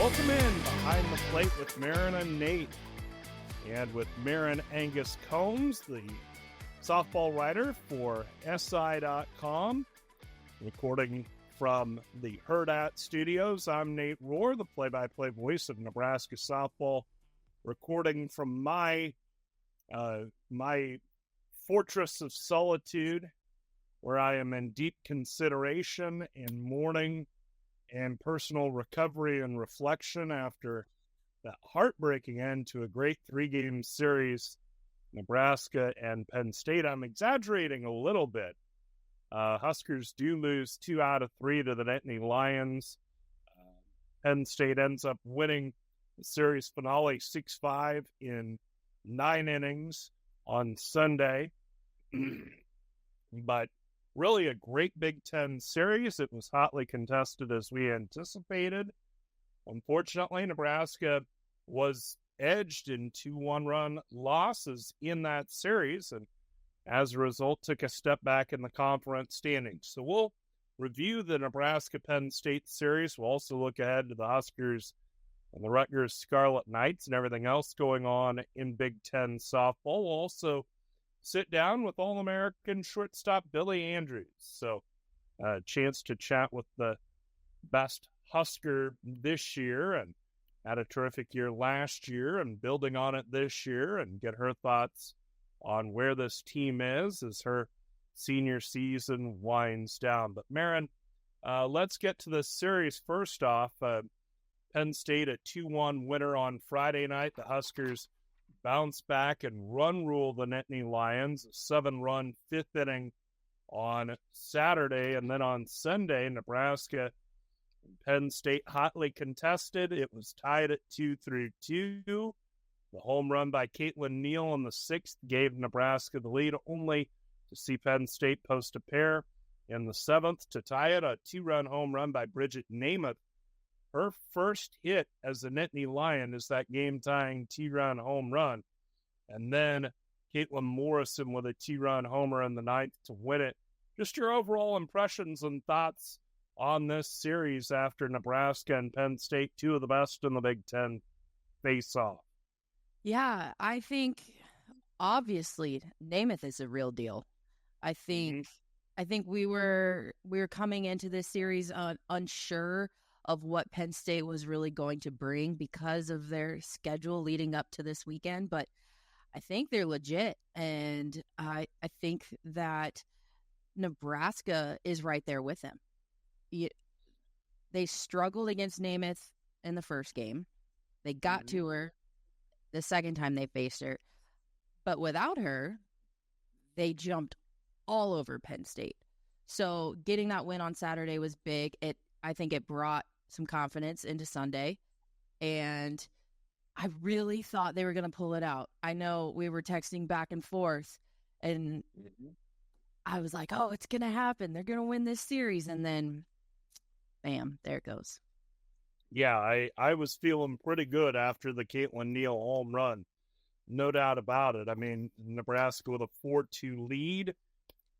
Welcome in Behind the Plate with Maren and Nate, and with Maren Angus Combs, the softball writer for SI.com, recording from the Herd At Studios. I'm Nate Rohr, the play-by-play voice of Nebraska softball, recording from my fortress of solitude, where I am in deep consideration and mourning and personal recovery and reflection after that heartbreaking end to a great three-game series, Nebraska and Penn State. I'm exaggerating a little bit. Huskers do lose 2 out of 3 to the Nittany Lions. Penn State ends up winning the series finale 6-5 in 9 innings on Sunday. But really a great Big Ten series. It was hotly contested as we anticipated. Unfortunately, Nebraska was edged in 2 one-run losses in that series, and as a result took a step back in the conference standings. So we'll review the Nebraska-Penn State series. We'll also look ahead to the Huskers and the Rutgers Scarlet Knights and everything else going on in Big Ten softball. We'll also sit down with All-American shortstop Billie Andrews. So a chance to chat with the best Husker this year, and had a terrific year last year and building on it this year, and get her thoughts on where this team is as her senior season winds down. But Maren, let's get to this series. First off, Penn State a 2-1 winner on Friday night. The Huskers bounce back and run rule the Nittany Lions, a 7-run 5th inning on Saturday. And then on Sunday, Nebraska and Penn State hotly contested. It was tied at 2-2. The home run by Caitlin Neal in the 6th gave Nebraska the lead, only to see Penn State post a pair in the 7th to tie it. A 2-run home run by Bridget Namath. Her first hit as a Nittany Lion is that game-tying 2-run home run. And then Caitlin Morrison with a 2-run homer in the 9th to win it. Just your overall impressions and thoughts on this series after Nebraska and Penn State, 2 of the best in the Big Ten, face off. Yeah, I think obviously Namath is a real deal. I think we were coming into this series unsure of what Penn State was really going to bring because of their schedule leading up to this weekend. But I think they're legit. And I think that Nebraska is right there with them. They struggled against Namath in the first game. They got to her the second time they faced her. But without her, they jumped all over Penn State. So getting that win on Saturday was big. I think it brought some confidence into Sunday, and I really thought they were going to pull it out. I know we were texting back and forth, and I was like, oh, it's going to happen. They're going to win this series, and then, bam, there it goes. Yeah, I was feeling pretty good after the Caitlin Neal home run. No doubt about it. I mean, Nebraska with a 4-2 lead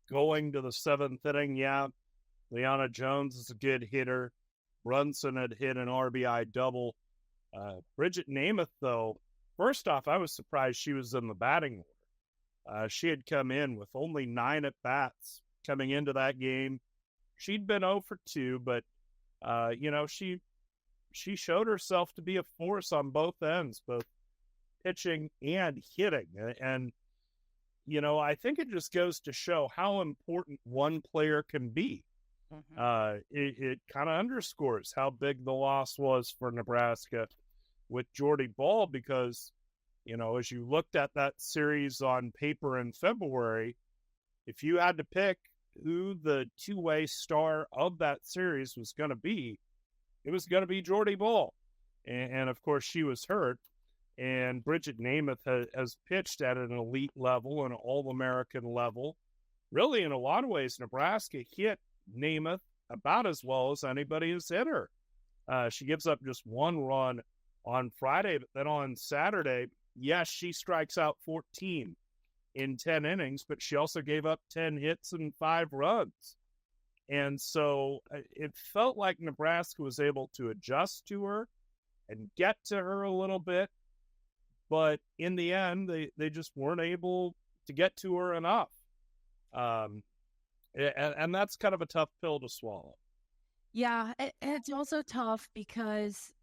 going to the 7th inning. Yeah, Leanna Jones is a good hitter. Brunson had hit an RBI double. Bridget Namath, though, first off, I was surprised she was in the batting order. She had come in with only 9 at-bats coming into that game. She'd been 0 for 2, but, she showed herself to be a force on both ends, both pitching and hitting. And, I think it just goes to show how important one player can be. It kind of underscores how big the loss was for Nebraska with Jordy Ball, because, as you looked at that series on paper in February, if you had to pick who the two-way star of that series was going to be, it was going to be Jordy Ball. And of course, she was hurt. And Bridget Namath has pitched at an elite level, an All-American level. Really, in a lot of ways, Nebraska hit Namath about as well as anybody has hit her. She gives up just 1 run on Friday, but then on Saturday, yes, she strikes out 14 in 10 innings, but she also gave up 10 hits and 5 runs. And so it felt like Nebraska was able to adjust to her and get to her a little bit. But in the end, they just weren't able to get to her enough. And that's kind of a tough pill to swallow. Yeah, and it's also tough because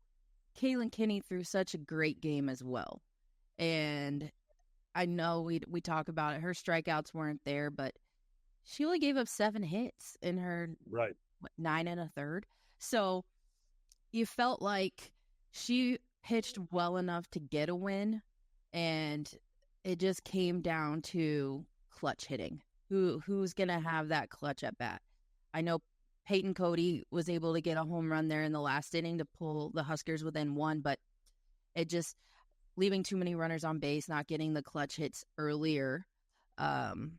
Kaylin Kinney threw such a great game as well. And I know we talk about it. Her strikeouts weren't there, but she only gave up 7 hits in her 9 1/3. So you felt like she pitched well enough to get a win, and it just came down to clutch hitting. Who's gonna have that clutch at bat? I know Peyton Cody was able to get a home run there in the last inning to pull the Huskers within 1, but it just leaving too many runners on base, not getting the clutch hits earlier, and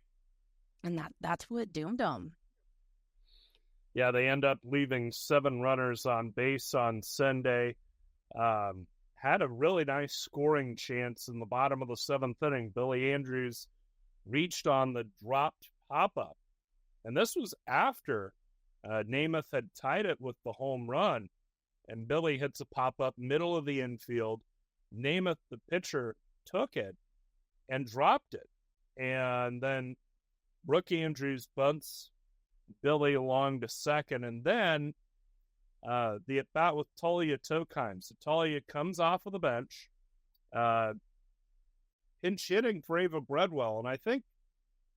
that's what doomed them. Yeah, they end up leaving 7 runners on base on Sunday. Had a really nice scoring chance in the bottom of the 7th inning. Billie Andrews reached on the dropped pop-up. And this was after Namath had tied it with the home run. And Billie hits a pop-up middle of the infield. Namath, the pitcher, took it and dropped it. And then Brooke Andrews bunts Billie along to second. And then the at-bat with Talia Tokheim. So Talia comes off of the bench, pinch hitting for Ava Breadwell. And I think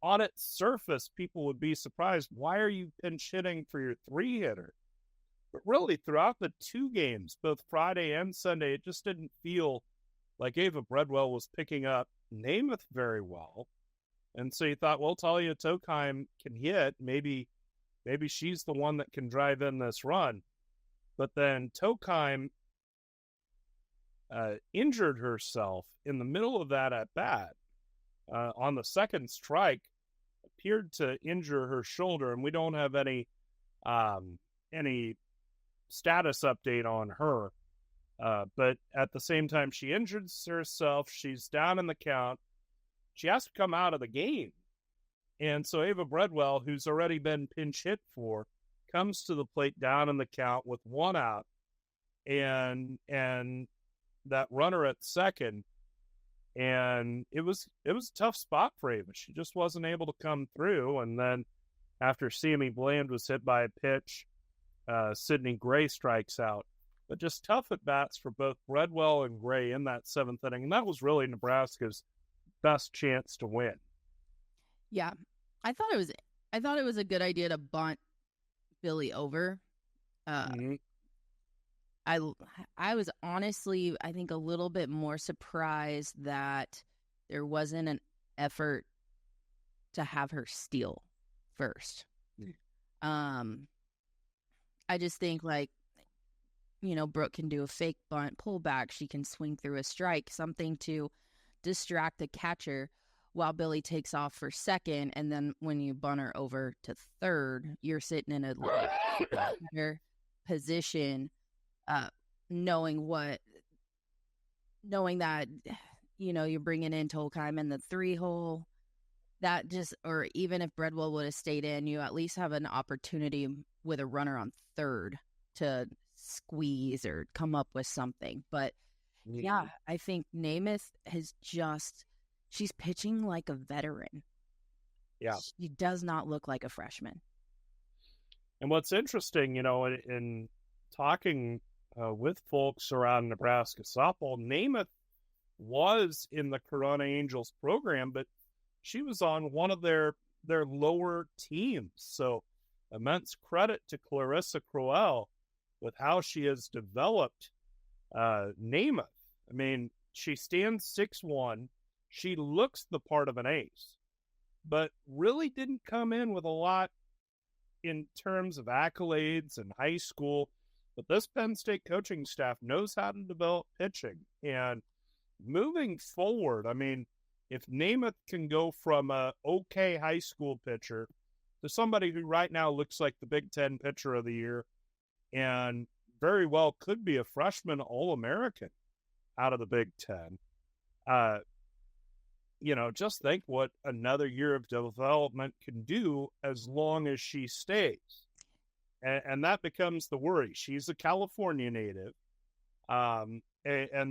on its surface, people would be surprised. Why are you pinch hitting for your 3-hitter? But really, throughout the 2 games, both Friday and Sunday, it just didn't feel like Ava Breadwell was picking up Namath very well. And so you thought, well, Talia Tokheim can hit. Maybe she's the one that can drive in this run. But then Tokheim injured herself in the middle of that at-bat. On the second strike, appeared to injure her shoulder, and we don't have any status update on her. But at the same time, she injures herself. She's down in the count. She has to come out of the game. And so Ava Breadwell, who's already been pinch hit for, comes to the plate down in the count with 1 out. And that runner at second. And it was a tough spot for Ava. She just wasn't able to come through. And then after Sammy Bland was hit by a pitch, Sydney Gray strikes out. But just tough at-bats for both Breadwell and Gray in that 7th inning. And that was really Nebraska's best chance to win. Yeah. I thought it was a good idea to bunt Billie over. I was honestly, I think, a little bit more surprised that there wasn't an effort to have her steal first. I just think, like, Brooke can do a fake bunt, pull back. She can swing through a strike, something to distract the catcher while Billie takes off for second. And then when you bunt her over to third, you're sitting in a better position, knowing that, you're bringing in Tolkheim in the 3-hole. That just, or even if Breadwell would have stayed in, you at least have an opportunity with a runner on third to squeeze or come up with something. But yeah, I think Namath she's pitching like a veteran. Yeah. She does not look like a freshman. And what's interesting, in talking with folks around Nebraska softball, Namath was in the Corona Angels program, but she was on one of their lower teams. So immense credit to Clarissa Crowell with how she has developed Namath. I mean, she stands 6'1". She looks the part of an ace, but really didn't come in with a lot in terms of accolades in high school. But this Penn State coaching staff knows how to develop pitching. And moving forward, I mean, if Namath can go from a okay high school pitcher to somebody who right now looks like the Big Ten pitcher of the year and very well could be a freshman All-American out of the Big Ten, just think what another year of development can do as long as she stays. And that becomes the worry. She's a California native. And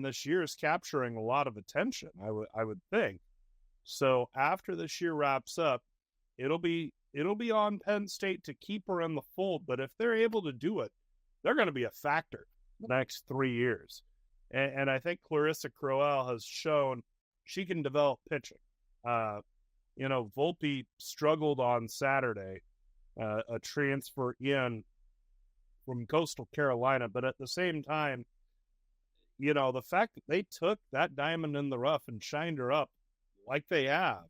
this year is capturing a lot of attention, I would think. So after this year wraps up, it'll be on Penn State to keep her in the fold. But if they're able to do it, they're going to be a factor the next 3 years. And I think Clarissa Crowell has shown she can develop pitching. Volpe struggled on Saturday, a transfer in from Coastal Carolina. But at the same time, the fact that they took that diamond in the rough and shined her up like they have,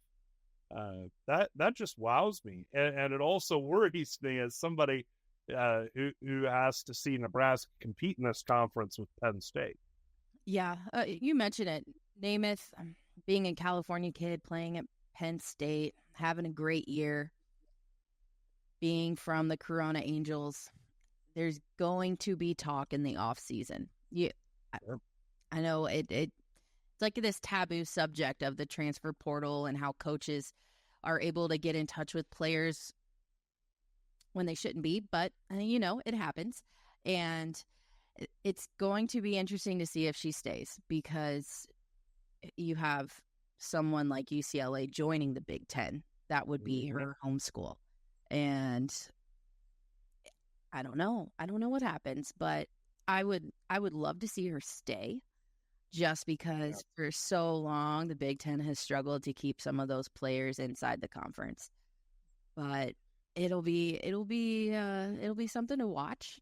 that just wows me. And it also worries me as somebody who has to see Nebraska compete in this conference with Penn State. Yeah, you mentioned it. Namath, being a California kid, playing at Penn State, having a great year, being from the Corona Angels, there's going to be talk in the off season. Sure. I know it's like this taboo subject of the transfer portal and how coaches are able to get in touch with players when they shouldn't be, but it happens. And it's going to be interesting to see if she stays, because you have someone like UCLA joining the Big Ten. That would be her home school. And I don't know what happens, but I would love to see her stay, just because for so long the Big Ten has struggled to keep some of those players inside the conference. But it'll be something to watch.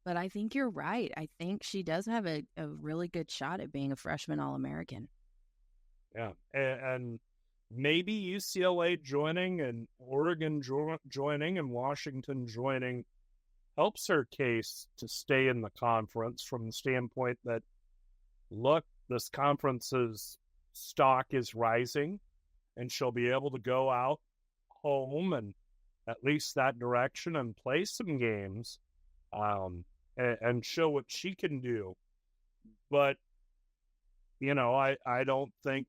But I think you're right. I think she does have a really good shot at being a freshman All-American. Yeah, and maybe UCLA joining and Oregon joining and Washington joining helps her case to stay in the conference, from the standpoint that, look, this conference's stock is rising, and she'll be able to go out home and at least that direction and play some games and show what she can do. But, I don't think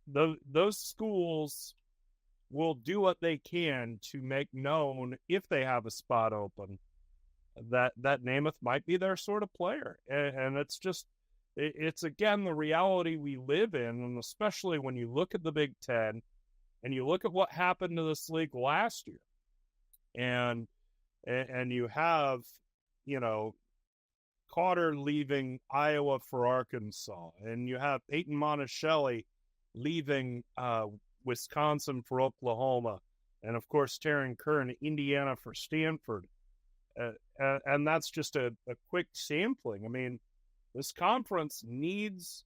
those schools will do what they can to make known, if they have a spot open, that Namath might be their sort of player. And it's again the reality we live in, and especially when you look at the Big Ten and you look at what happened to this league last year, and you have, Cotter leaving Iowa for Arkansas, and you have Peyton Monticelli leaving Wisconsin for Oklahoma, and of course Taryn Kern, Indiana for Stanford. And that's just a quick sampling. I mean, this conference needs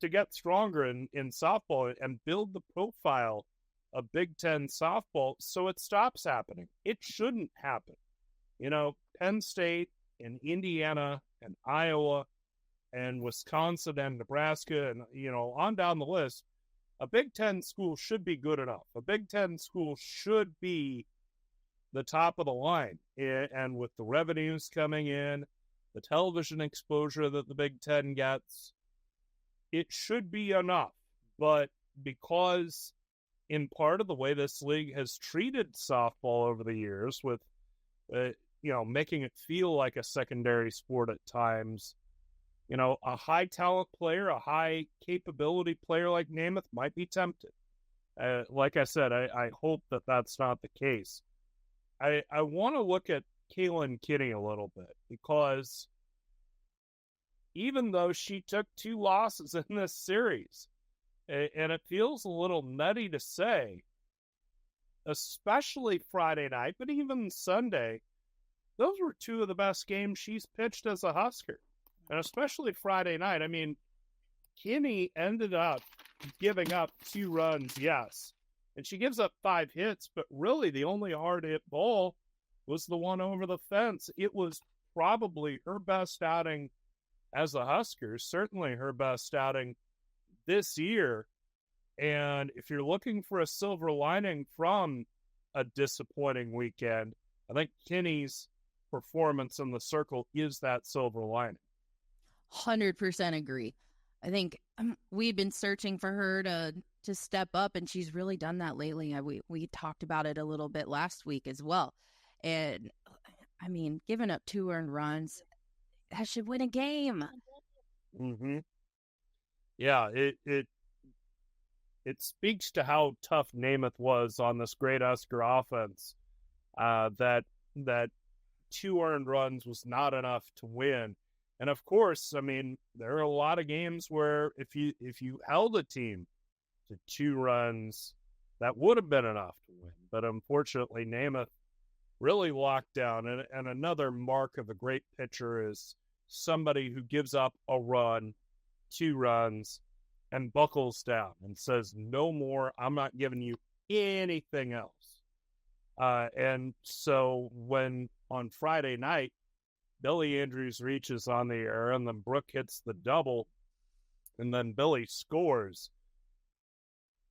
to get stronger in softball and build the profile of Big Ten softball so it stops happening. It shouldn't happen. Penn State and Indiana and Iowa and Wisconsin and Nebraska and, on down the list, a Big Ten school should be good enough. A Big Ten school should be the top of the line. And with the revenues coming in, the television exposure that the Big Ten gets, it should be enough. But because, in part of the way this league has treated softball over the years, with, making it feel like a secondary sport at times, a high talent player, a high capability player like Namath might be tempted. Like I said, I hope that that's not the case. I want to look at Kaylin Kinney a little bit, because even though she took 2 losses in this series, and it feels a little nutty to say, especially Friday night, but even Sunday, those were 2 of the best games she's pitched as a Husker. And especially Friday night. I mean, Kinney ended up giving up 2 runs, yes. And she gives up 5 hits, but really the only hard-hit ball was the one over the fence. It was probably her best outing as a Husker, certainly her best outing this year. And if you're looking for a silver lining from a disappointing weekend, I think Kinney's performance in the circle is that silver lining. 100% agree. I think we've been searching for her to step up, and she's really done that lately. We talked about it a little bit last week as well. And I mean, giving up 2 earned runs, that should win a game. Mm-hmm. Yeah, it speaks to how tough Namath was on this great Husker offense. That 2 earned runs was not enough to win. And of course, I mean, there are a lot of games where if you held a team to 2 runs, that would have been enough to win. But unfortunately, Namath really locked down. And another mark of a great pitcher is somebody who gives up a run, 2 runs, and buckles down and says, no more, I'm not giving you anything else. And so when on Friday night, Billie Andrews reaches on the air and then Brooke hits the double and then Billie scores.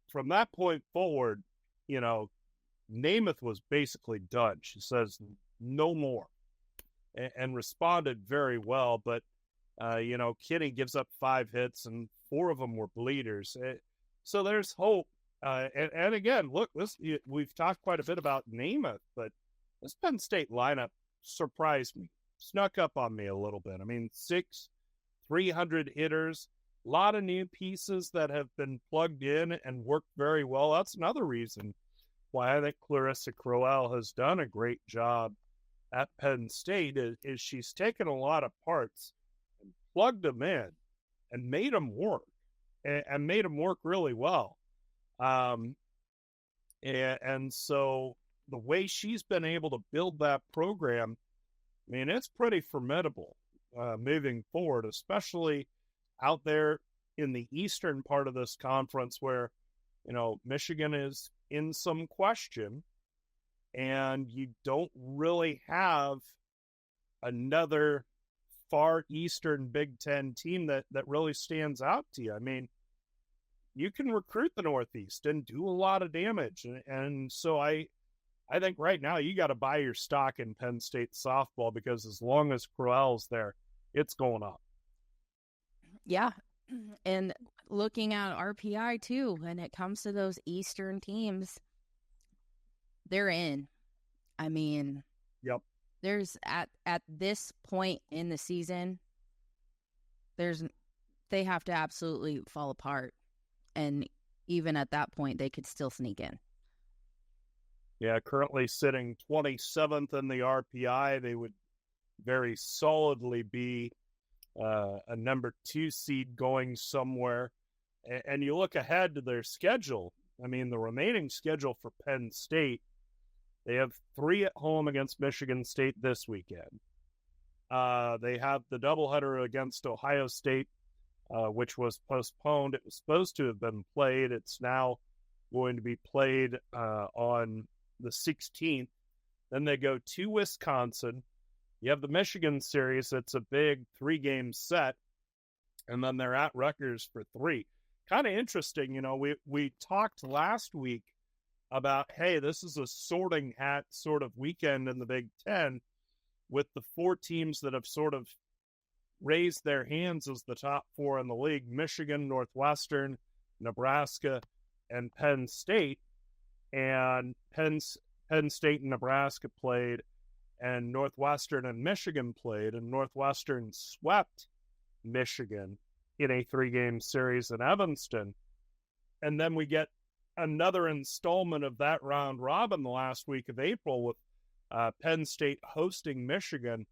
From that point forward, Namath was basically done. She says, no more, and responded very well. But, Kinney gives up 5 hits and 4 of them were bleeders. So there's hope. And again, look, we've talked quite a bit about Namath, but this Penn State lineup surprised me, snuck up on me a little bit. I mean, 300 hitters, a lot of new pieces that have been plugged in and worked very well. That's another reason why I think Clarissa Crowell has done a great job at Penn State is she's taken a lot of parts and plugged them in and made them work and made them work really well. And so the way she's been able to build that program, I mean, it's pretty formidable moving forward, especially out there in the eastern part of this conference where, Michigan is in some question and you don't really have another far eastern Big Ten team that really stands out to you. I mean, you can recruit the Northeast and do a lot of damage. And so I think right now you got to buy your stock in Penn State softball because as long as Crowell's there, it's going up. Yeah. And looking at RPI too, when it comes to those Eastern teams, they're in. I mean, yep. There's at this point in the season, they have to absolutely fall apart. And even at that point, they could still sneak in. Yeah, currently sitting 27th in the RPI. They would very solidly be a number 2 seed going somewhere. And you look ahead to their schedule. I mean, the remaining schedule for Penn State, they have 3 at home against Michigan State this weekend. They have the doubleheader against Ohio State, which was postponed. It was supposed to have been played. It's now going to be played on the 16th. Then they go to Wisconsin. You have the Michigan series. It's a big 3-game set. And then they're at Rutgers for 3. Kind of interesting. We talked last week about, hey, this is a sorting hat sort of weekend in the Big Ten with the 4 teams that have sort of raised their hands as the top 4 in the league: Michigan, Northwestern, Nebraska, and Penn State. And Penn State and Nebraska played, and Northwestern and Michigan played, and Northwestern swept Michigan in a 3-game series in Evanston. And then we get another installment of that round robin the last week of April with Penn State hosting Michigan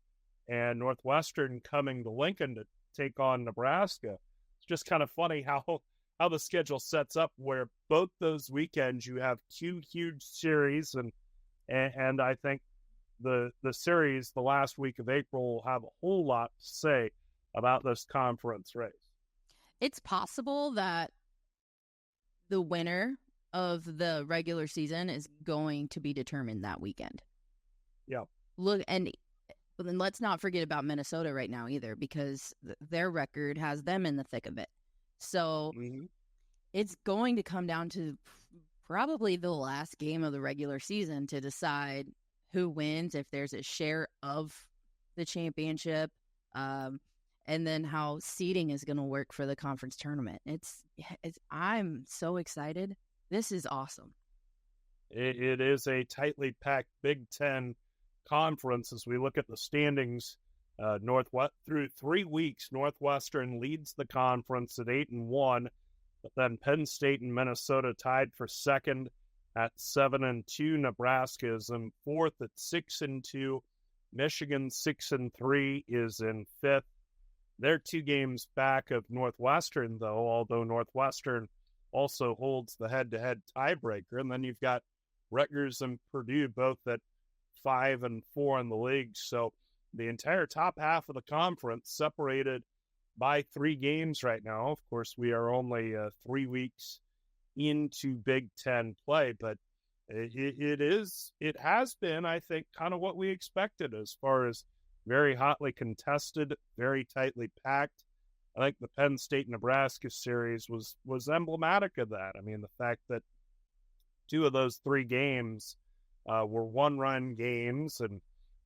and Northwestern coming to Lincoln to take on Nebraska. It's just kind of funny how the schedule sets up where both those weekends you have 2 huge series, and I think the series the last week of April will have a whole lot to say about this conference race. It's possible that the winner of the regular season is going to be determined that weekend. Yeah. Look, and then let's not forget about Minnesota right now either, because their record has them in the thick of it. So It's going to come down to probably the last game of the regular season to decide who wins, if there's a share of the championship, and then how seeding is going to work for the conference tournament. I'm so excited. This is awesome. It is a tightly packed Big Ten conference as we look at the standings. Through 3 weeks, Northwestern leads the conference at 8-1, but then Penn State and Minnesota tied for second at 7-2. Nebraska is in fourth at 6-2. Michigan 6-3 is in fifth. They're 2 games back of Northwestern, though, although Northwestern also holds the head-to-head tiebreaker. And then you've got Rutgers and Purdue both at 5-4 in the league. So the entire top half of the conference separated by 3 games right now. Of course, we are only 3 weeks into Big Ten play, but it has been, I think, kind of what we expected as far as very hotly contested, very tightly packed. I think the Penn State-Nebraska series was emblematic of that. I mean, the fact that 2 of those 3 games were one-run games, and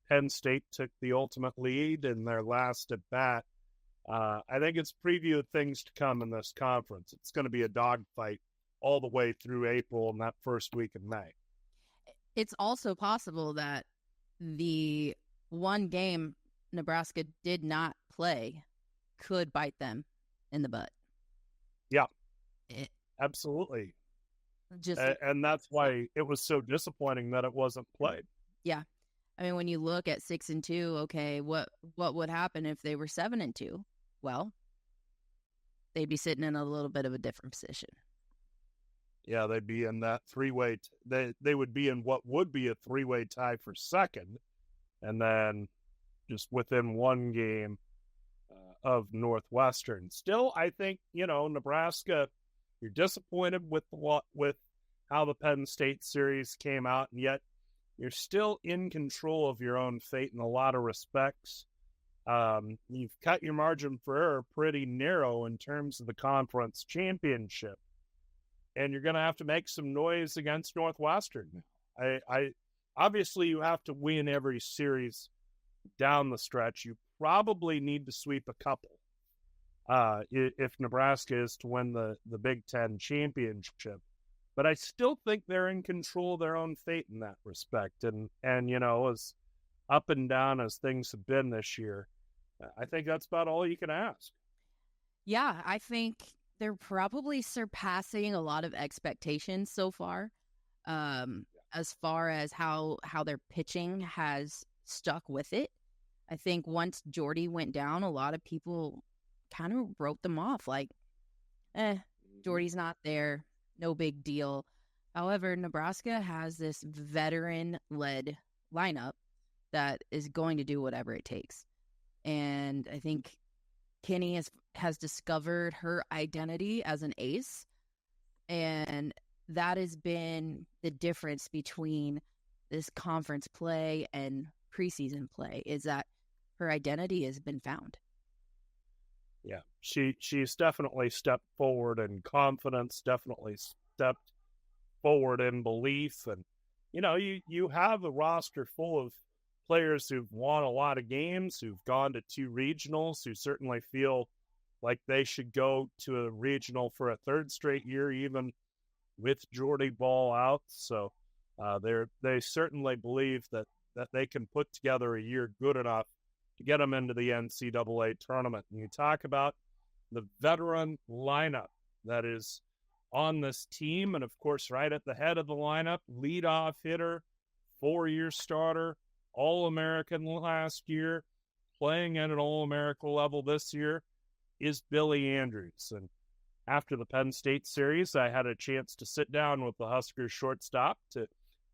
Penn State took the ultimate lead in their last at bat. I think it's preview of things to come in this conference. It's going to be a dogfight all the way through April and that first week of May. It's also possible that the one game Nebraska did not play could bite them in the butt. Yeah, absolutely. And that's why it was so disappointing that it wasn't played. Yeah. I mean, when you look at 6-2, okay, what would happen if they were 7-2? Well, they'd be sitting in a little bit of a different position. Yeah, they'd be in that 3-way. They would be in what would be a 3-way tie for second, and then just within 1 game of Northwestern. Still, I think, Nebraska, you're disappointed with how the Penn State series came out, and yet you're still in control of your own fate in a lot of respects. You've cut your margin for error pretty narrow in terms of the conference championship, and you're going to have to make some noise against Northwestern. I obviously you have to win every series down the stretch. You probably need to sweep a couple if Nebraska is to win the Big Ten championship. But I still think they're in control of their own fate in that respect. And as up and down as things have been this year, I think that's about all you can ask. Yeah, I think they're probably surpassing a lot of expectations so far, as far as how their pitching has stuck with it. I think once Jordy went down, a lot of people kind of wrote them off like, Jordy's not there. No big deal. However, Nebraska has this veteran-led lineup that is going to do whatever it takes. And I think Kenny has discovered her identity as an ace. And that has been the difference between this conference play and preseason play, is that her identity has been found. Yeah, she's definitely stepped forward in confidence, definitely stepped forward in belief. And, you have a roster full of players who've won a lot of games, who've gone to 2 regionals, who certainly feel like they should go to a regional for a 3rd straight year, even with Jordy Ball out. So they certainly believe that they can put together a year good enough to get them into the NCAA tournament. And you talk about the veteran lineup that is on this team. And, of course, right at the head of the lineup, leadoff hitter, 4-year starter, All-American last year, playing at an All-American level this year, is Billie Andrews. And after the Penn State series, I had a chance to sit down with the Huskers shortstop to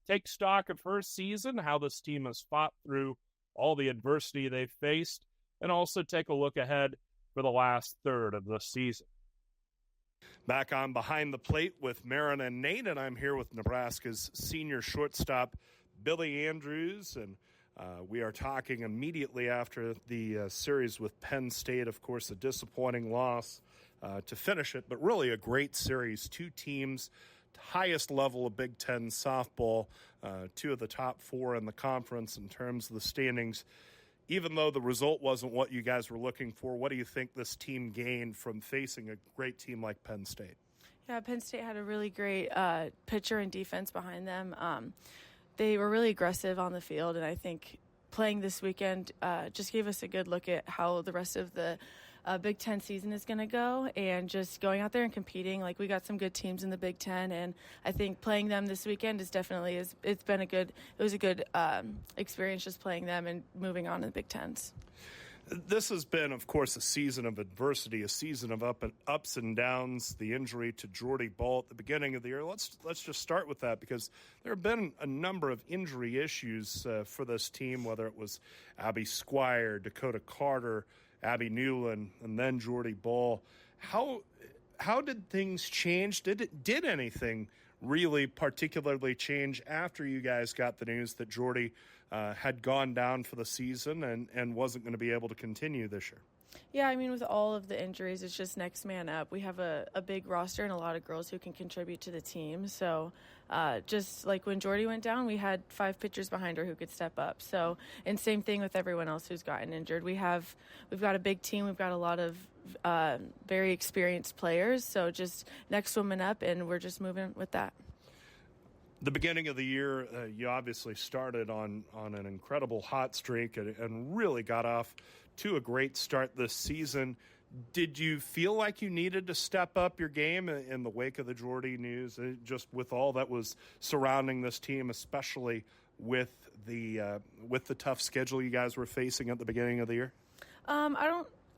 take stock of her season, how this team has fought through all the adversity they've faced, and also take a look ahead for the last third of the season. Back on Behind the Plate with Maren and Nate, and I'm here with Nebraska's senior shortstop, Billie Andrews, and we are talking immediately after the series with Penn State. Of course, a disappointing loss to finish it, but really a great series. 2 teams, highest level of Big Ten softball, 2 of the top 4 in the conference in terms of the standings. Even though the result wasn't what you guys were looking for, what do you think this team gained from facing a great team like Penn State? Yeah, Penn State had a really great pitcher and defense behind them. they were really aggressive on the field, and I think playing this weekend just gave us a good look at how the rest of the Big Ten season is going to go, and just going out there and competing. Like, we got some good teams in the Big Ten, and I think playing them this weekend is definitely it was a good experience just playing them and moving on to the Big Tens. This has been, of course, a season of adversity, a season of ups and downs. The injury to Jordy Ball at the beginning of the year. Let's just start with that, because there have been a number of injury issues for this team, whether it was Abby Squire, Dakota Carter, Abby Newland, and then Jordy Ball. How did things change? Did anything really particularly change after you guys got the news that Jordy had gone down for the season and wasn't going to be able to continue this year? Yeah, I mean, with all of the injuries, it's just next man up. We have a big roster and a lot of girls who can contribute to the team. So just like when Jordy went down, we had 5 pitchers behind her who could step up. So, and same thing with everyone else who's gotten injured. We've got a big team. We've got a lot of very experienced players. So just next woman up, and we're just moving with that. The beginning of the year, you obviously started on an incredible hot streak and really got off to a great start this season. Did you feel like you needed to step up your game in the wake of the Jordy news, just with all that was surrounding this team, especially with the tough schedule you guys were facing at the beginning of the year? I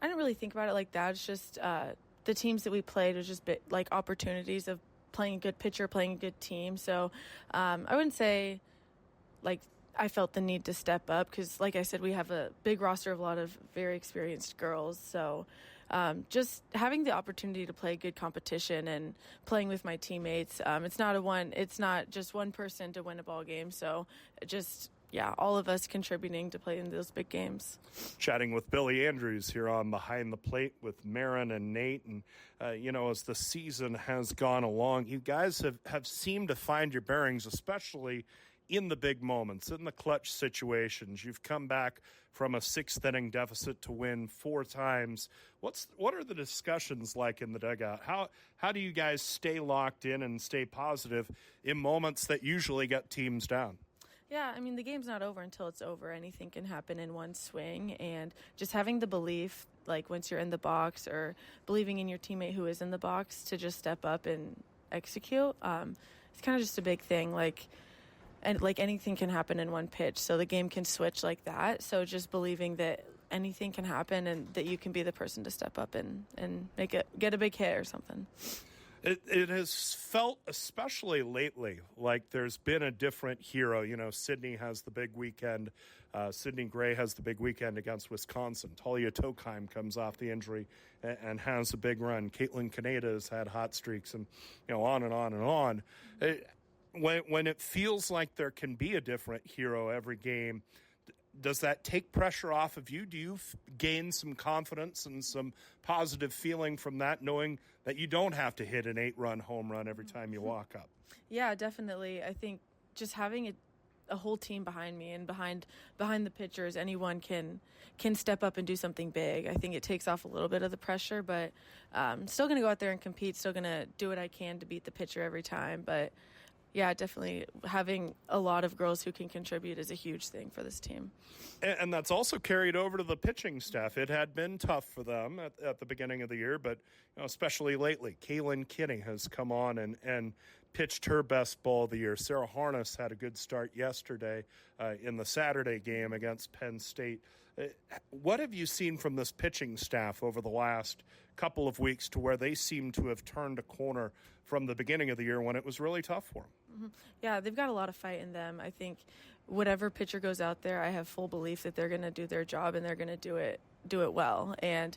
didn't really think about it like that. It's just the teams that we played was just like opportunities of playing a good pitcher, playing a good team. So I wouldn't say like I felt the need to step up, because like I said, we have a big roster of a lot of very experienced girls. So just having the opportunity to play good competition and playing with my teammates. It's not just one person to win a ball game. So just, yeah, all of us contributing to play in those big games. Chatting with Billie Andrews here on Behind the Plate with Maren and Nate. And, as the season has gone along, you guys have seemed to find your bearings, especially in the big moments, in the clutch situations. You've come back from a 6th-inning deficit to win 4 times. What are the discussions like in the dugout? How do you guys stay locked in and stay positive in moments that usually get teams down? Yeah, I mean, the game's not over until it's over. Anything can happen in one swing, and just having the belief, like once you're in the box, or believing in your teammate who is in the box to just step up and execute, it's kind of just a big thing. And anything can happen in one pitch, so the game can switch like that. So just believing that anything can happen and that you can be the person to step up and get a big hit or something. It has felt, especially lately, like there's been a different hero. Sydney has the big weekend. Sydney Gray has the big weekend against Wisconsin. Talia Tokheim comes off the injury and has a big run. Caitlin Kaneda has had hot streaks, and on and on and on. When it feels like there can be a different hero every game, does that take pressure off of you? Do you gain some confidence and some positive feeling from that, knowing that you don't have to hit an 8-run home run every time you walk up? Yeah, definitely. I think just having a whole team behind me and behind the pitchers, anyone can step up and do something big. I think it takes off a little bit of the pressure, but still going to go out there and compete, still going to do what I can to beat the pitcher every time. But yeah, definitely having a lot of girls who can contribute is a huge thing for this team. And that's also carried over to the pitching staff. It had been tough for them at the beginning of the year, but especially lately. Kaylin Kinney has come on and pitched her best ball of the year. Sarah Harness had a good start yesterday in the Saturday game against Penn State. What have you seen from this pitching staff over the last couple of weeks to where they seem to have turned a corner from the beginning of the year when it was really tough for them? Mm-hmm. Yeah, they've got a lot of fight in them. I think whatever pitcher goes out there, I have full belief that they're going to do their job and they're going to do it well. And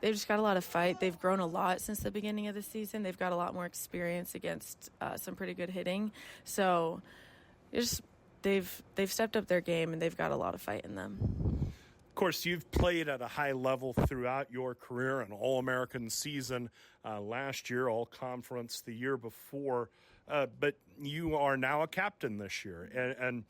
they've just got a lot of fight. They've grown a lot since the beginning of the season. They've got a lot more experience against some pretty good hitting. So they've stepped up their game, and they've got a lot of fight in them. Of course, you've played at a high level throughout your career, an All-American season last year, All-Conference the year before, but you are now a captain this year. And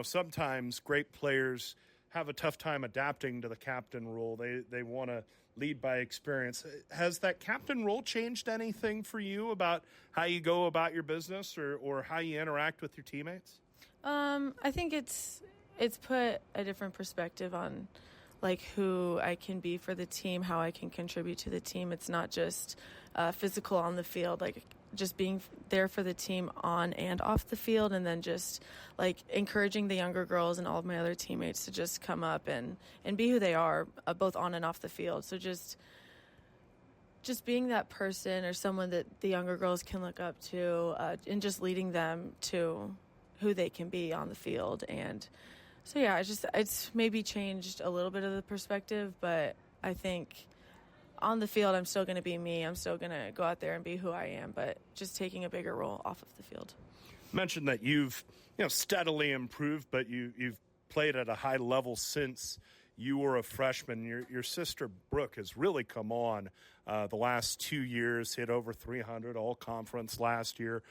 sometimes great players have a tough time adapting to the captain role. They want to lead by experience. Has that captain role changed anything for you about how you go about your business or how you interact with your teammates? I think it's put a different perspective on like who I can be for the team, how I can contribute to the team. It's not just physical on the field, like just being there for the team on and off the field, and then just like encouraging the younger girls and all of my other teammates to just come up and be who they are, both on and off the field. So just being that person or someone that the younger girls can look up to, and just leading them to who they can be on the field. And so, yeah, it's maybe changed a little bit of the perspective, but I think on the field, I'm still going to be me. I'm still going to go out there and be who I am, but just taking a bigger role off of the field. You mentioned that you've steadily improved, but you've played at a high level since you were a freshman. Your sister Brooke has really come on the last 2 years, hit over 300 all conference last year,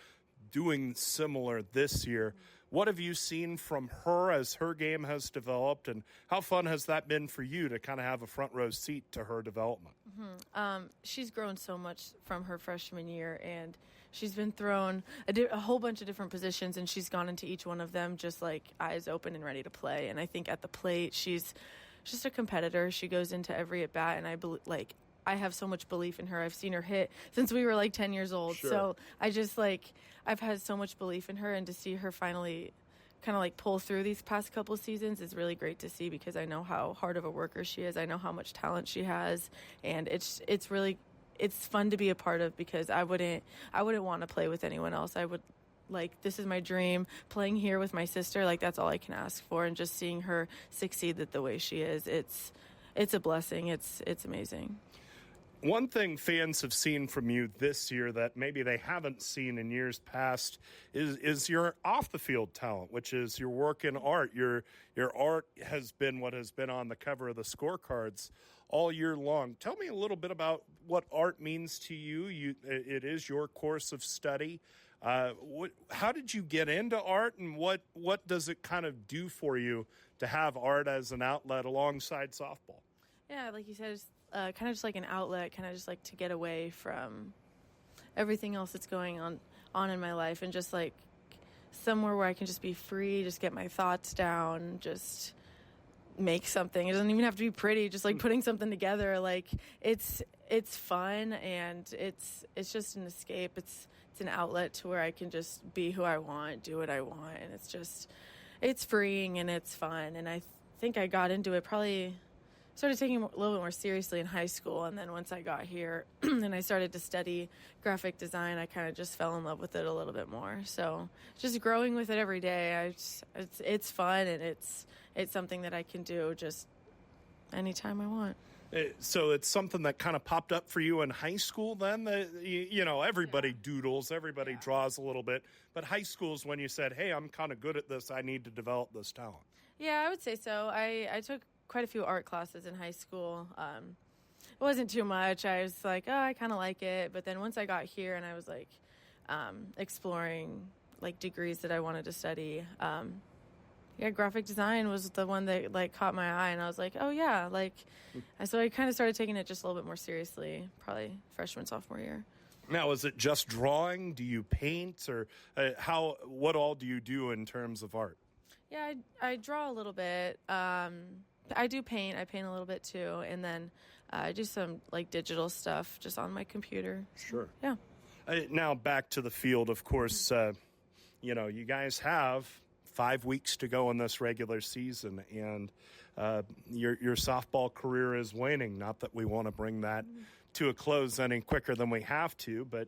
doing similar this year. What have you seen from her as her game has developed, and how fun has that been for you to kind of have a front row seat to her development? She's grown so much from her freshman year, and she's been thrown a whole bunch of different positions, and she's gone into each one of them just like eyes open and ready to play. And I think at the plate, she's just a competitor. She goes into every at bat, and I have so much belief in her. I've seen her hit since we were like 10 years old. Sure. So I've had so much belief in her, and to see her finally kind of like pull through these past couple of seasons is really great to see, because I know how hard of a worker she is. I know how much talent she has, and it's fun to be a part of, because I wouldn't want to play with anyone else. I would this is my dream, playing here with my sister. Like, that's all I can ask for, and just seeing her succeed the way she is, it's a blessing. It's amazing. One thing fans have seen from you this year that maybe they haven't seen in years past is your off-the-field talent, which is your work in art. Your art has been what has been on the cover of the scorecards all year long. Tell me a little bit about what art means to you. It is your course of study. How did you get into art, and what does it kind of do for you to have art as an outlet alongside softball? Yeah, like you said, it's kind of just like an outlet, kind of just like to get away from everything else that's going on in my life, and just like somewhere where I can just be free, just get my thoughts down, just make something. It doesn't even have to be pretty, just like putting something together. Like it's fun, and it's just an escape. It's an outlet to where I can just be who I want, do what I want, and it's freeing and it's fun. And I think I got into it, probably started taking it a little bit more seriously in high school, and then once I got here and I started to study graphic design, I kind of just fell in love with it a little bit more. So just growing with it every day, it's fun, and it's something that I can do just anytime I want. So it's something that kind of popped up for you in high school then? Everybody doodles, everybody draws a little bit, but high school is when you said, hey, I'm kind of good at this, I need to develop this talent. Yeah, I would say so. I took quite a few art classes in high school. It wasn't too much. I was like, oh, I kind of like it. But then once I got here and I was like exploring like degrees that I wanted to study, graphic design was the one that like caught my eye, and I was like, oh yeah, so I kind of started taking it just a little bit more seriously, probably freshman, sophomore year. Now, is it just drawing? Do you paint, or what all do you do in terms of art? Yeah, I draw a little bit. I do paint. I paint a little bit too, and then I do some like digital stuff just on my computer. Sure. Yeah. Now back to the field. Of course, you guys have 5 weeks to go in this regular season, and your softball career is waning. Not that we want to bring that to a close any quicker than we have to, but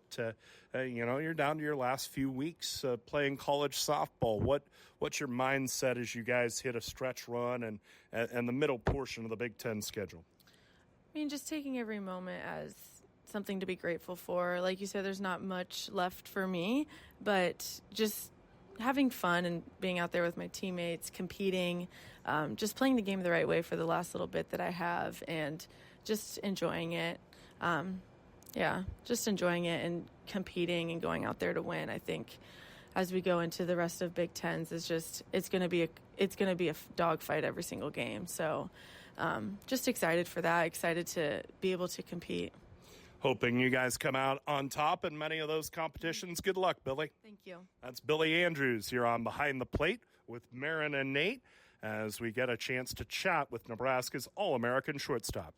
you're down to your last few weeks playing college softball. What's your mindset as you guys hit a stretch run and the middle portion of the Big Ten schedule? I mean, just taking every moment as something to be grateful for. Like you said, there's not much left for me, but just having fun and being out there with my teammates, competing, just playing the game the right way for the last little bit that I have, and just enjoying it. Just enjoying it and competing and going out there to win. I think as we go into the rest of Big Tens, it's going to be a dogfight every single game. So just excited for that, excited to be able to compete. Hoping you guys come out on top in many of those competitions. Good luck, Billie. Thank you. That's Billie Andrews here on Behind the Plate with Maren and Nate as we get a chance to chat with Nebraska's All-American shortstop.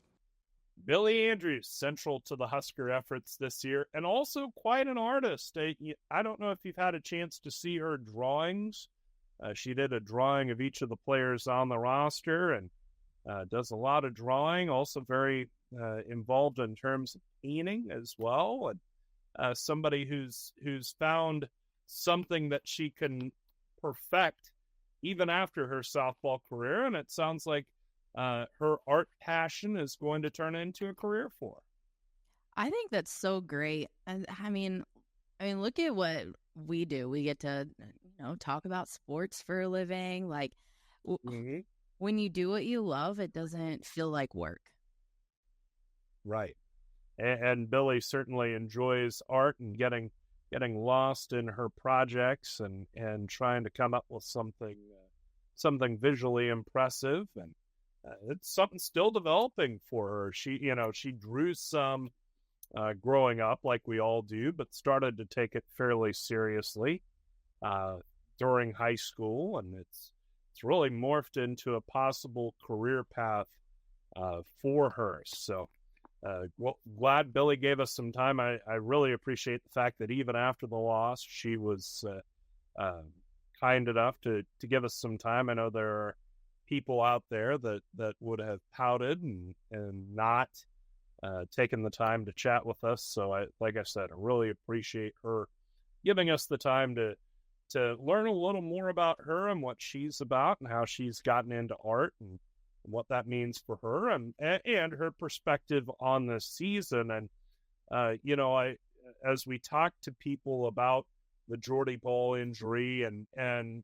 Billie Andrews, central to the Husker efforts this year, and also quite an artist. I don't know if you've had a chance to see her drawings. She did a drawing of each of the players on the roster and does a lot of drawing, also very involved in terms of painting as well, and somebody who's found something that she can perfect even after her softball career, and it sounds like her art passion is going to turn into a career for her. I think that's so great. And I mean, look at what we do. We get to, talk about sports for a living. Like, when you do what you love, it doesn't feel like work. Right. And Billie certainly enjoys art and getting lost in her projects and trying to come up with something visually impressive, and it's something still developing for her. She drew some growing up, like we all do, but started to take it fairly seriously during high school, and it's really morphed into a possible career path for her. So glad Billie gave us some time. I really appreciate the fact that even after the loss, she was kind enough to give us some time. I know there are people out there that would have pouted and not taken the time to chat with us. So like I said, I really appreciate her giving us the time to learn a little more about her and what she's about and how she's gotten into art and what that means for her and her perspective on this season. And, as we talk to people about the Jordy Ball injury and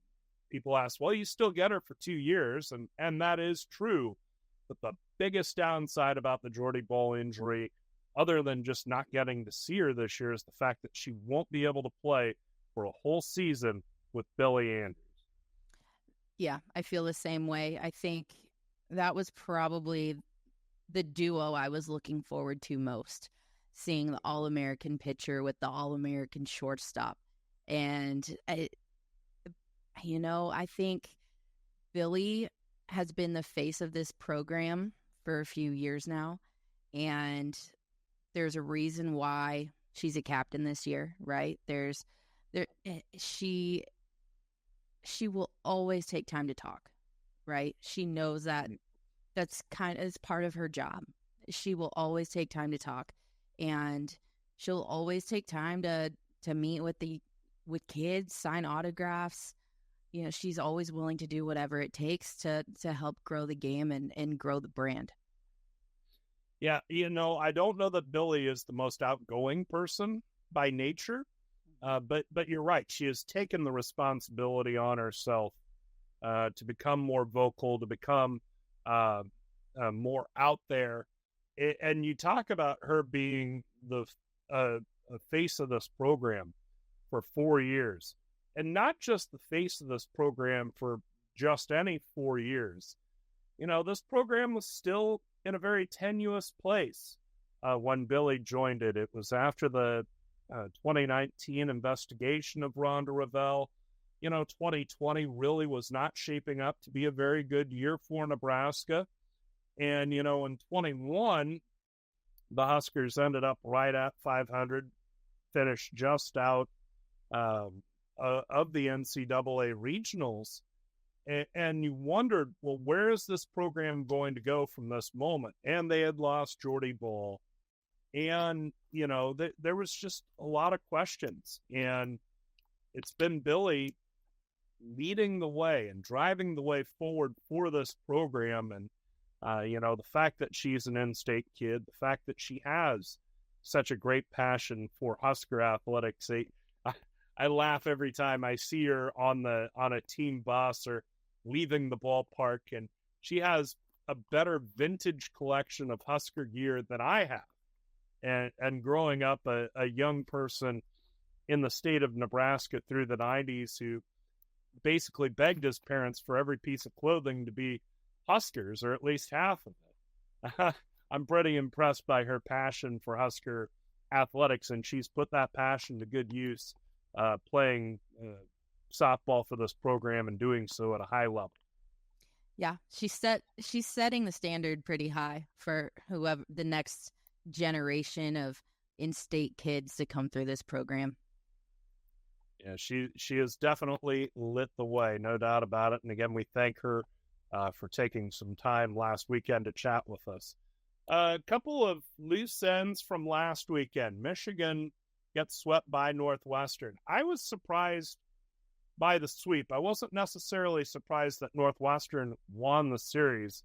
people ask, well, you still get her for 2 years. And that is true. But the biggest downside about the Jordy Ball injury, other than just not getting to see her this year, is the fact that she won't be able to play for a whole season with Billie Andrews. Yeah, I feel the same way. I think that was probably the duo I was looking forward to most, seeing the All-American pitcher with the All-American shortstop. And, I think Billie has been the face of this program for a few years now. And there's a reason why she's a captain this year, right? She will always take time to talk, right? She knows that that's kind of part of her job. She will always take time to talk, and she'll always take time to meet with kids, sign autographs. She's always willing to do whatever it takes to help grow the game and grow the brand. Yeah, I don't know that Billie is the most outgoing person by nature, but you're right. She has taken the responsibility on herself to become more vocal, to become more out there. And you talk about her being the face of this program for 4 years, and not just the face of this program for just any 4 years. This program was still in a very tenuous place when Billie joined it. It was after the 2019 investigation of Rhonda Revelle. 2020 really was not shaping up to be a very good year for Nebraska. And, in 21, the Huskers ended up right at 500, finished just out of the NCAA regionals. And you wondered, well, where is this program going to go from this moment? And they had lost Jordy Ball. And, there was just a lot of questions. And it's been Billie leading the way and driving the way forward for this program. And, the fact that she's an in-state kid, the fact that she has such a great passion for Husker athletics. I laugh every time I see her on a team bus or leaving the ballpark, and she has a better vintage collection of Husker gear than I have. And growing up a young person in the state of Nebraska through the 90s who basically begged his parents for every piece of clothing to be Huskers, or at least half of it. I'm pretty impressed by her passion for Husker athletics, and she's put that passion to good use, playing softball for this program and doing so at a high level. Yeah, she's setting the standard pretty high for whoever the next generation of in-state kids to come through this program. Yeah, she has definitely lit the way, no doubt about it. And again, we thank her for taking some time last weekend to chat with us. A couple of loose ends from last weekend. Michigan gets swept by Northwestern. I was surprised by the sweep. I wasn't necessarily surprised that Northwestern won the series.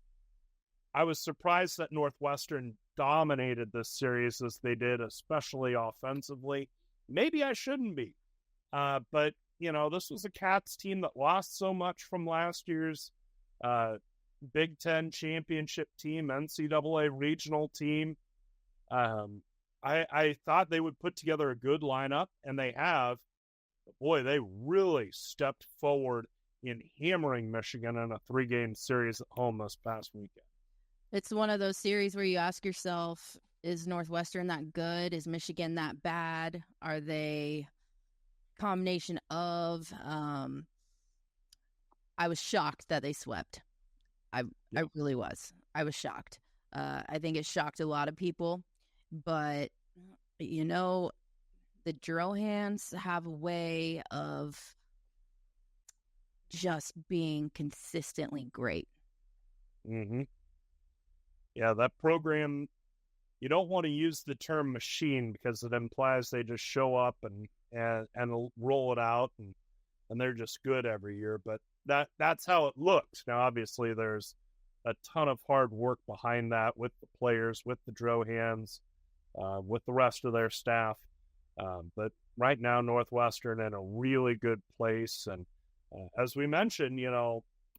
I was surprised that Northwestern dominated this series as they did, especially offensively. Maybe I shouldn't be. But, this was a Cats team that lost so much from last year's Big Ten championship team, NCAA regional team. I thought they would put together a good lineup, and they have. But boy, they really stepped forward in hammering Michigan in a 3-game series at home this past weekend. It's one of those series where you ask yourself, is Northwestern that good? Is Michigan that bad? Are they combination of? I was shocked that they swept. I really was. I was shocked. I think it shocked a lot of people, but the drill hands have a way of just being consistently great. Mm-hmm. Yeah, that program, you don't want to use the term machine because it implies they just show up and roll it out and they're just good every year. But that's how it looks. Now, obviously, there's a ton of hard work behind that with the players, with the drill hands, with the rest of their staff. But right now, Northwestern in a really good place. And as we mentioned,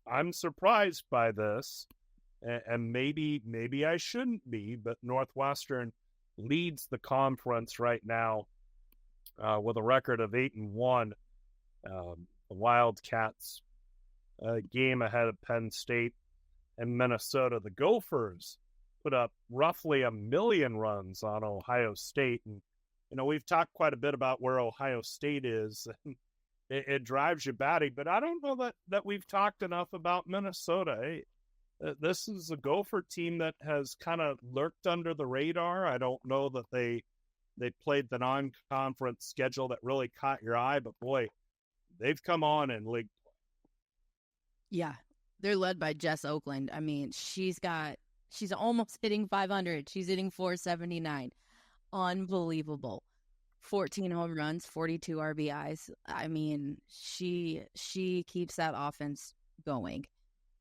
I'm surprised by this. And maybe I shouldn't be, but Northwestern leads the conference right now with a record of 8-1. The Wildcats game ahead of Penn State and Minnesota. The Gophers put up roughly 1 million runs on Ohio State. And, we've talked quite a bit about where Ohio State is. It drives you batty, but I don't know that we've talked enough about Minnesota. This is a Gopher team that has kind of lurked under the radar. I don't know that they played the non-conference schedule that really caught your eye, but boy, they've come on in league play. Yeah, they're led by Jess Oakland. I mean, she's almost hitting 500. She's hitting 479. Unbelievable. 14 home runs, 42 RBIs. I mean, she keeps that offense going.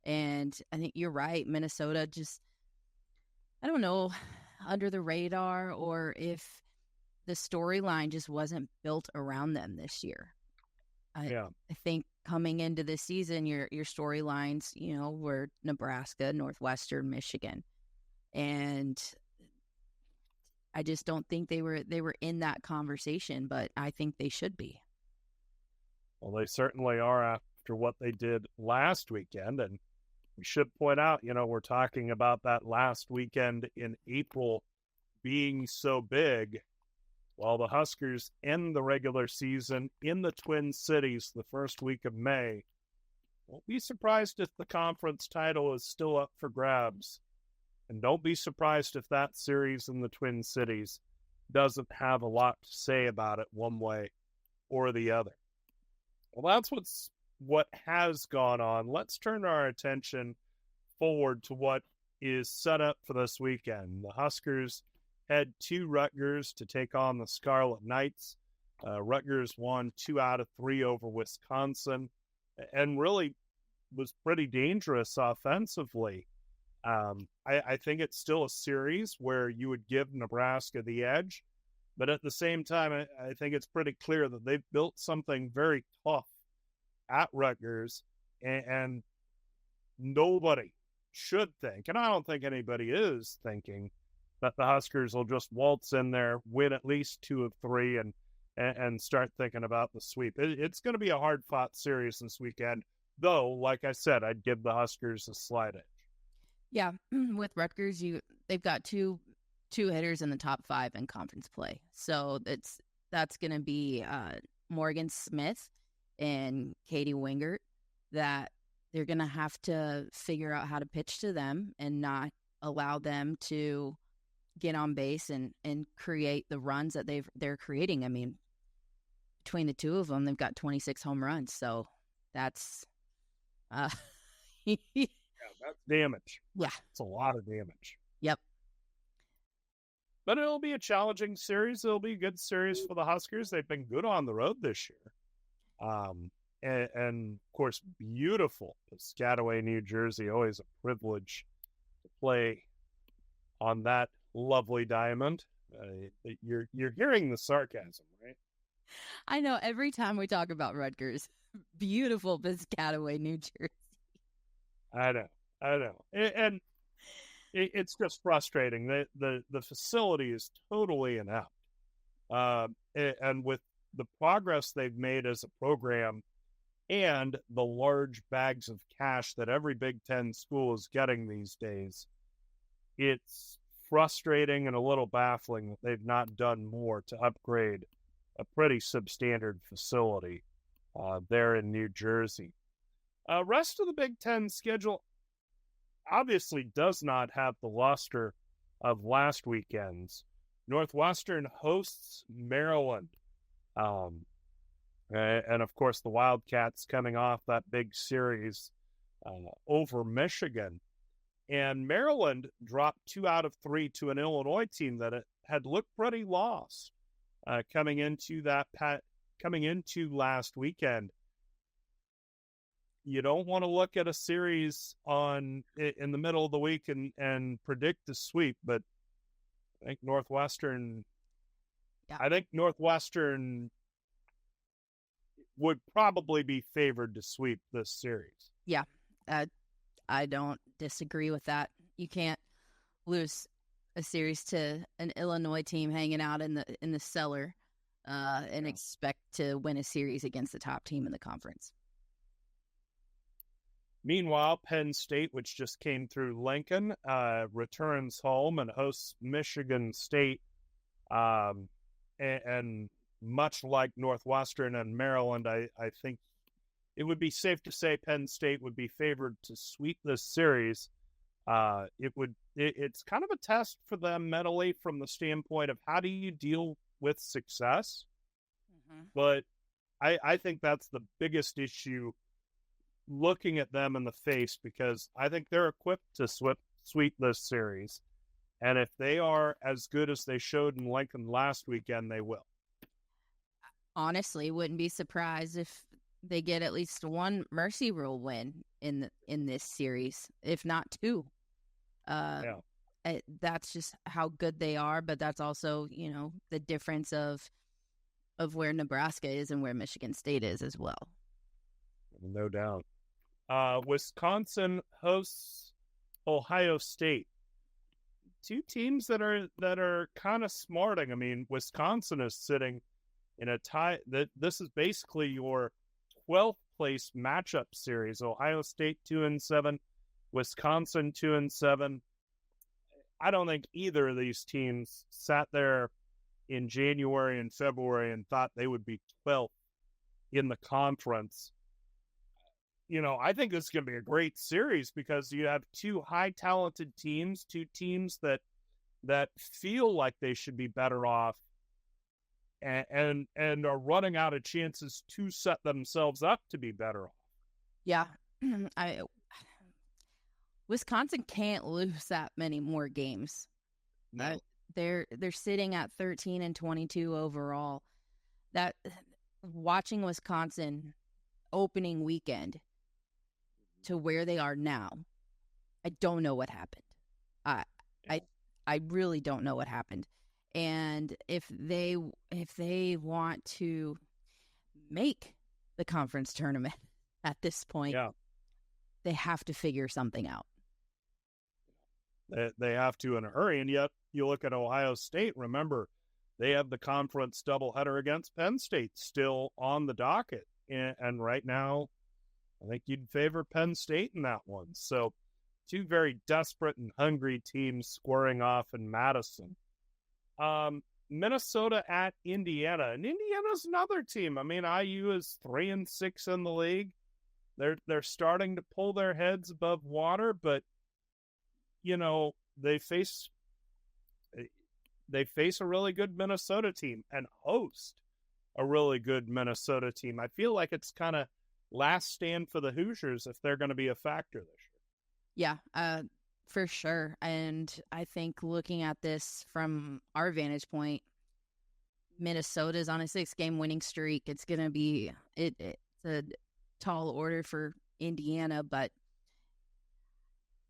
And I think you're right. Minnesota just, I don't know, under the radar, or if the storyline just wasn't built around them this year. I think coming into this season, your storylines, were Nebraska, Northwestern, Michigan. And I just don't think they were in that conversation, but I think they should be. Well, they certainly are after what they did last weekend. And we should point out, we're talking about that last weekend in April being so big. While the Huskers end the regular season in the Twin Cities the first week of May, won't be surprised if the conference title is still up for grabs. And don't be surprised if that series in the Twin Cities doesn't have a lot to say about it one way or the other. Well, that's what has gone on. Let's turn our attention forward to what is set up for this weekend. The Huskers head to Rutgers to take on the Scarlet Knights. Rutgers won 2 out of 3 over Wisconsin and really was pretty dangerous offensively. I think it's still a series where you would give Nebraska the edge, but at the same time, I think it's pretty clear that they've built something very tough at Rutgers, and nobody should think, and I don't think anybody is thinking, that the Huskers will just waltz in there, win at least 2 of 3, and start thinking about the sweep. It's going to be a hard-fought series this weekend, though, like I said, I'd give the Huskers a slight edge. Yeah, with Rutgers, they've got two hitters in the top 5 in conference play. So that's going to be Morgan Smith and Katie Wingert, that they're going to have to figure out how to pitch to them and not allow them to get on base and create the runs that they're creating. I mean, between the two of them, they've got 26 home runs. So that's Yeah, that's damage. Yeah. It's a lot of damage. Yep. But it'll be a challenging series. It'll be a good series for the Huskers. They've been good on the road this year. And of course, beautiful Piscataway, New Jersey. Always a privilege to play on that lovely diamond. You're hearing the sarcasm, right? I know, every time we talk about Rutgers, beautiful Piscataway, New Jersey. I know. And it's just frustrating. The facility is totally inept. And with the progress they've made as a program and the large bags of cash that every Big Ten school is getting these days, it's frustrating and a little baffling that they've not done more to upgrade a pretty substandard facility there in New Jersey. Rest of the Big Ten schedule obviously does not have the luster of last weekend's. Northwestern hosts Maryland. And of course, the Wildcats coming off that big series over Michigan. And Maryland dropped 2 out of 3 to an Illinois team that had looked pretty lost coming into last weekend. You don't want to look at a series in the middle of the week and predict the sweep, but I think Northwestern would probably be favored to sweep this series. Yeah, I don't disagree with that. You can't lose a series to an Illinois team hanging out in the cellar and expect to win a series against the top team in the conference. Meanwhile, Penn State, which just came through Lincoln, returns home and hosts Michigan State. And much like Northwestern and Maryland, I think it would be safe to say Penn State would be favored to sweep this series. It's kind of a test for them mentally from the standpoint of how do you deal with success. Mm-hmm. But I think that's the biggest issue, looking at them in the face, because I think they're equipped to sweep this series. And if they are as good as they showed in Lincoln last weekend, they will. Honestly, wouldn't be surprised if they get at least one Mercy Rule win in this series, if not 2. That's just how good they are, but that's also, the difference of where Nebraska is and where Michigan State is as well. No doubt. Wisconsin hosts Ohio State. 2 teams that are kind of smarting. I mean, Wisconsin is sitting in a tie. This is basically your 12th place matchup series. Ohio State 2-7, Wisconsin 2-7. I don't think either of these teams sat there in January and February and thought they would be 12th in the conference. I think this is going to be a great series because you have 2 high talented teams, 2 teams that feel like they should be better off and are running out of chances to set themselves up to be better off. Yeah. Wisconsin can't lose that many more games. No. They're sitting at 13-22 overall. That watching Wisconsin opening weekend to where they are now, I don't know what happened. I really don't know what happened. And if they want to make the conference tournament at this point, they have to figure something out. They have to in a hurry. And yet you look at Ohio State, remember, they have the conference doubleheader against Penn State still on the docket. And right now, I think you'd favor Penn State in that one. So two very desperate and hungry teams squaring off in Madison. Minnesota at Indiana, and Indiana's another team. I mean, IU is 3-6 in the league. They're starting to pull their heads above water, but they face a really good Minnesota team and host a really good Minnesota team. I feel like it's kind of last stand for the Hoosiers if they're going to be a factor this year. Yeah, for sure. And I think looking at this from our vantage point, Minnesota's on a 6-game winning streak. It's going to be it's a tall order for Indiana, but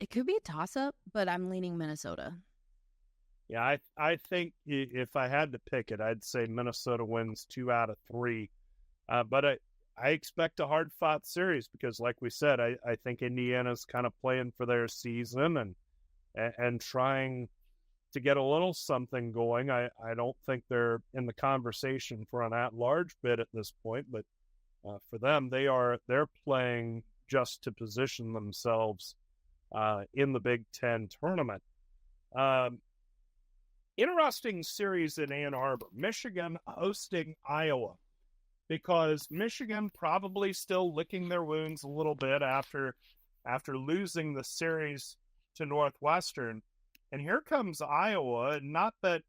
it could be a toss-up, but I'm leaning Minnesota. Yeah, I think if I had to pick it, I'd say Minnesota wins 2 out of 3. But I expect a hard-fought series because, like we said, I think Indiana's kind of playing for their season and trying to get a little something going. I don't think they're in the conversation for an at-large bid at this point, but for them, they're playing just to position themselves in the Big Ten tournament. Interesting series in Ann Arbor. Michigan hosting Iowa because Michigan probably still licking their wounds a little bit after losing the series to Northwestern. And here comes Iowa. Not that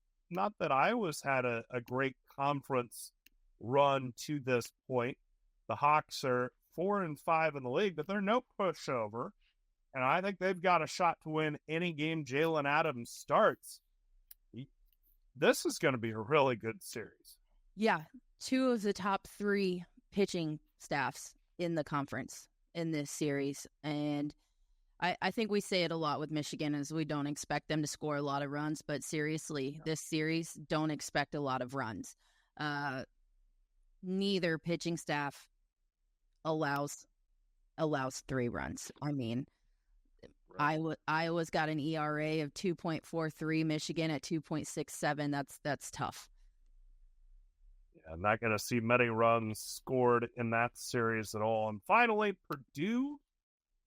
Iowa's had a great conference run to this point. The Hawks are 4-5 in the league, but they're no pushover. And I think they've got a shot to win any game Jalen Adams starts. This is going to be a really good series. Yeah, 2 of the top 3 pitching staffs in the conference in this series. And I think we say it a lot with Michigan is we don't expect them to score a lot of runs, but seriously, this series, don't expect a lot of runs. Neither pitching staff allows 3 runs. I mean, Iowa's got an ERA of 2.43, Michigan at 2.67. That's tough. Yeah, I'm not going to see many runs scored in that series at all. And finally, Purdue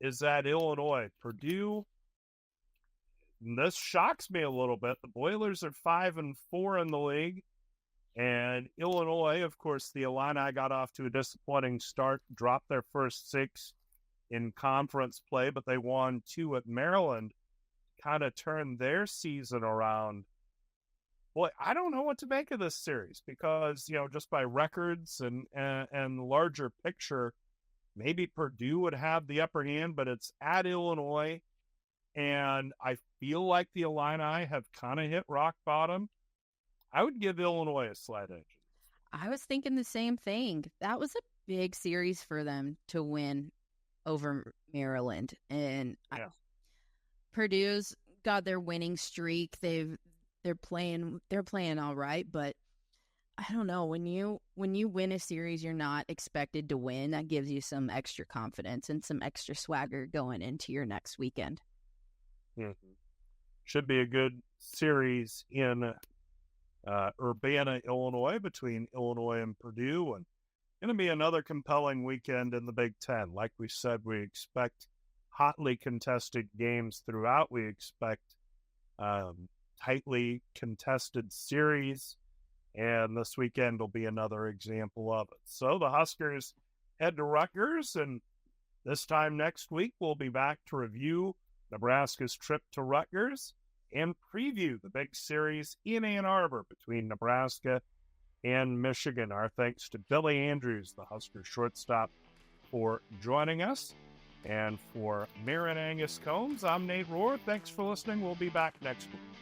is at Illinois. Purdue, this shocks me a little bit. The Boilers are 5-4 in the league. And Illinois, of course, the Illini got off to a disappointing start, dropped their first 6 in conference play, but they won 2 at Maryland, kind of turned their season around. Boy, I don't know what to make of this series because, just by records and larger picture, maybe Purdue would have the upper hand, but it's at Illinois, and I feel like the Illini have kind of hit rock bottom. I would give Illinois a slight edge. I was thinking the same thing. That was a big series for them to win over Maryland, and Purdue's got their winning streak. They're playing all right, but I don't know, when you win a series you're not expected to win, that gives you some extra confidence and some extra swagger going into your next weekend. Mm-hmm. Should be a good series in Urbana, Illinois, between Illinois and Purdue, and going to be another compelling weekend in the Big Ten. Like we said, we expect hotly contested games throughout. We expect tightly contested series, and this weekend will be another example of it. So the Huskers head to Rutgers, and this time next week we'll be back to review Nebraska's trip to Rutgers and preview the big series in Ann Arbor between Nebraska and Michigan. Our thanks to Billie Andrews, the Huskers shortstop, for joining us. And for Maren Angus Combs, I'm Nate Rohr. Thanks for listening. We'll be back next week.